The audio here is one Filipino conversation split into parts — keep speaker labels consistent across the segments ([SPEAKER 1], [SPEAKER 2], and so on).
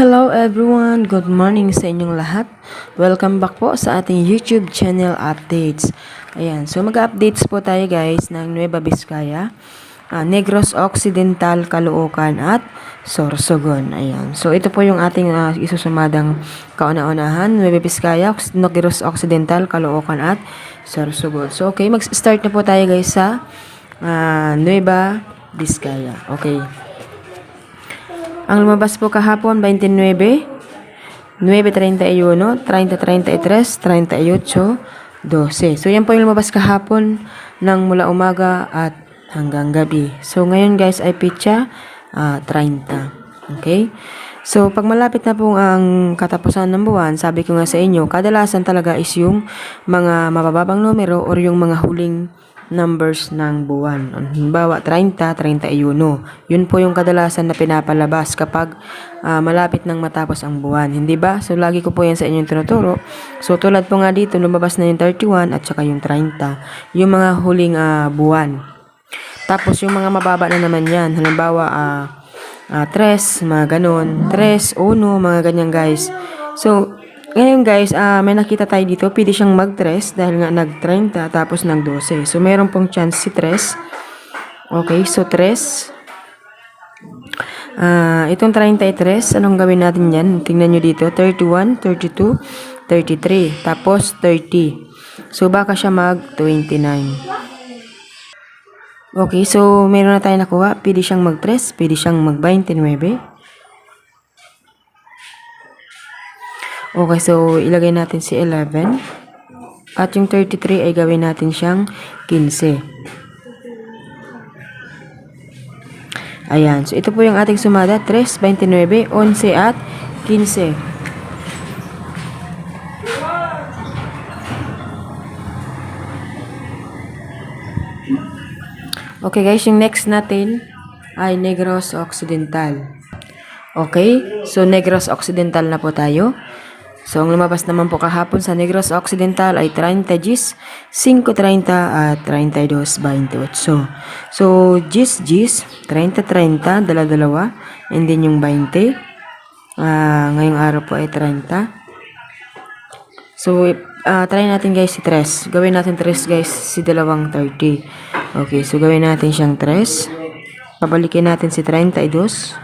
[SPEAKER 1] Hello everyone! Good morning sa inyong lahat. Welcome back po sa ating YouTube channel updates. Ayan, so mag-updates po tayo guys ng Nueva Vizcaya, Negros Occidental, Caloocan at Sorsogon. Ayan, so ito po yung ating isusumadang kauna-unahan, Nueva Vizcaya, Negros Occidental, Caloocan at Sorsogon. So okay, mag-start na po tayo guys sa Nueva Vizcaya. Okay. Ang lumabas po kahapon, 29, 9:31, 30:33, 38, 12. So, yan po yung lumabas kahapon ng mula umaga at hanggang gabi. So, ngayon guys ay pitsa 30. Okay? So, pag malapit na po ang katapusan ng buwan, sabi ko nga sa inyo, kadalasan talaga is yung mga mabababang numero or yung mga huling numbers ng buwan. Halimbawa, 30, 31. Yun po yung kadalasan na pinapalabas kapag malapit nang matapos ang buwan. Hindi ba? So, lagi ko po yan sa inyong tinuturo. So, tulad po nga dito, lumabas na yung 31 at saka yung 30. Yung mga huling buwan. Tapos, yung mga mababa na naman yan. Halimbawa, 3, mga ganun. 3, 1, mga ganyan guys. So, ngayon guys, may nakita tayo dito, pwede siyang mag-3 dahil nga nag-30 tapos nag-12. So, meron pong chance si 3. Okay, so 3. Itong 33, anong gawin natin yan? Tingnan nyo dito, 31, 32, 33, tapos 30. So, baka siya mag-29. Okay, so meron na tayo nakuha, pwede siyang mag-3, pwede siyang mag-29. Okay, so ilagay natin si 11. At yung 33 ay gawin natin siyang 15. Ayan. So ito po yung ating sumada. 3, 29, 11 at 15. Okay guys, yung next natin ay Negros Occidental. Okay, so Negros Occidental na po tayo. So, ang lumabas naman po kahapon sa Negros Occidental ay 30 Gs, 5:30 at 32:28. So, Gs, 30-30, dala-dalawa, and then yung 20. Ngayong araw po ay 30. So, try natin guys si 3. Gawin natin 3 guys, si dalawang 30. Okay, so gawin natin siyang 3. Pabalikin natin si 32.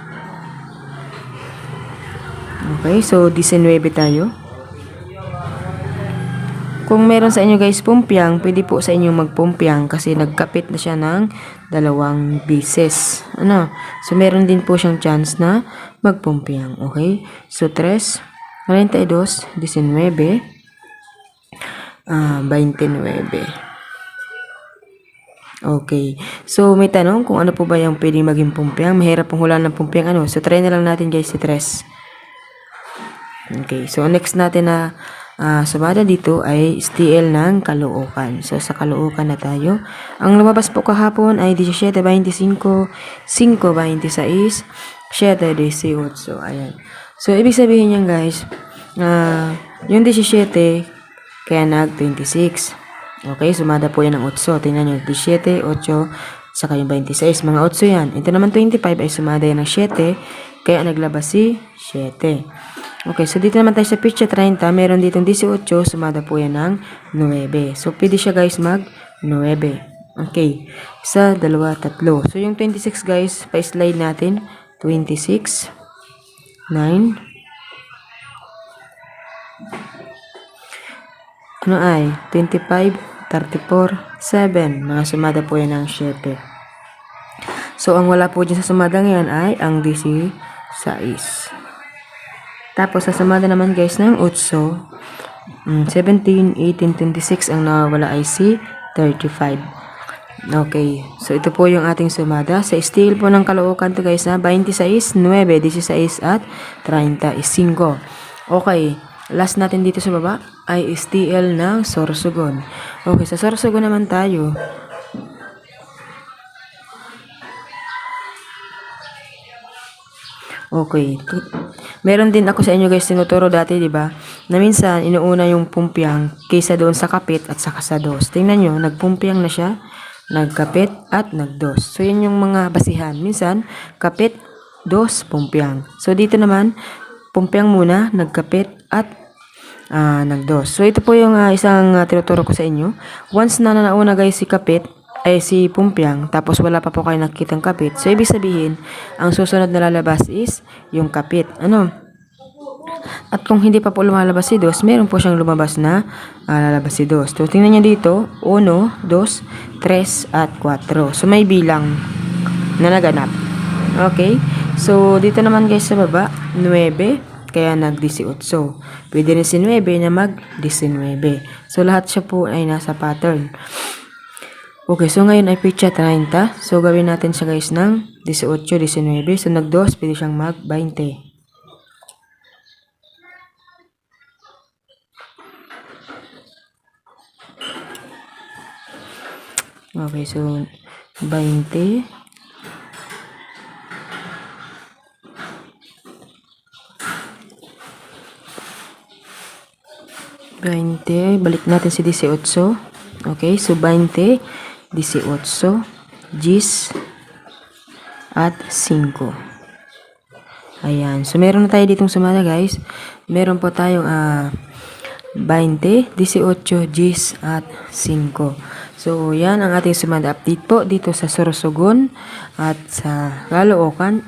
[SPEAKER 1] Okay, so 19 tayo. Kung meron sa inyo guys pumpyang, pwede po sa inyo magpumpyang kasi nagkapit na siya ng 2 beses. So meron din po siyang chance na magpumpyang. Okay, so 3, 42, 19, 29. Okay. So, may tanong kung ano po ba yung pwedeng maging pumpyang. Mahirap pong hulaan ng pumpyang So, try na lang natin guys si 3. Okay. So, next natin na sumada dito ay STL ng Caloocan. So, sa Caloocan na tayo. Ang lumabas po kahapon ay 17:25, 5:26, 7:18. So, ayan. So, ibig sabihin niyan guys, yung 17, kaya nag-26. Okay, sumada po yan ng 8. Tingnan nyo, 17, 8, saka yung 26. Mga 8 yan. Ito naman 25 ay sumada yan ng 7, kaya naglabas si 7. Okay, so dito naman tayo sa pitcha 30. Meron ditong 18, sumada po yan ng 9. So, pwede siya guys mag-9. Okay, 1, 2, 3. So, yung 26 guys, pa-slide natin. 26, 9. Ano ay? 25, 34, 7. Mga sumada po yan ng 7. So, ang wala po dyan sa sumada ngayon ay ang 16. Tapos, sa sumada naman guys ng 8, 17, 18, 26. Ang nawawala ay si 35. Okay. So, ito po yung ating sumada. Sa steel po ng Caloocan to guys 26, 9, 16 at 35. Okay. Last natin dito sa baba ay STL ng Sorsogon. Okay, sa Sorsogon naman tayo. Okay. Meron din ako sa inyo guys tinuturo dati, di ba? Na minsan inuuna yung pumpyang kaysa doon sa kapit at saka sa dos. Tingnan nyo, nagpumpyang na siya, nagkapit at nagdos. So, yan yung mga basihan. Minsan, kapit, dos, pumpyang. So, dito naman, Pumpiang muna, nagkapit, at nagdos. So, ito po yung isang tinuturo ko sa inyo. Once na nauna guys si kapit, ay si Pumpiang, tapos wala pa po kayo nakikitang kapit. So, ibig sabihin, ang susunod na lalabas is yung kapit. At kung hindi pa po lumalabas si dos, meron po siyang lumabas na lalabas si dos. So, tingnan nyo dito, 1, 2, 3, at 4. So, may bilang na naganap. Okay? So, dito naman guys sa baba, 9, kaya nag-18. Pwede rin si 9 na mag-19. So, lahat siya po ay nasa pattern. Okay, so ngayon ay pitcha 30. So, gawin natin siya guys ng 18, 19. So, nag-2, pwede siyang mag-20. Okay, so 20. Balik natin si 18. Okay, so 20, 18, 10, at 5. Ayan. So, meron na tayo ditong sumada, guys. Meron po tayong 20, 18, 10, at 5. So, yan ang ating sumada update po dito sa Sorsogon at sa Caloocan,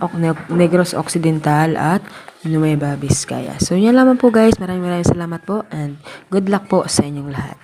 [SPEAKER 1] Negros Occidental at Nueva Vizcaya. So, yan lamang po guys. Maraming salamat po and good luck po sa inyong lahat.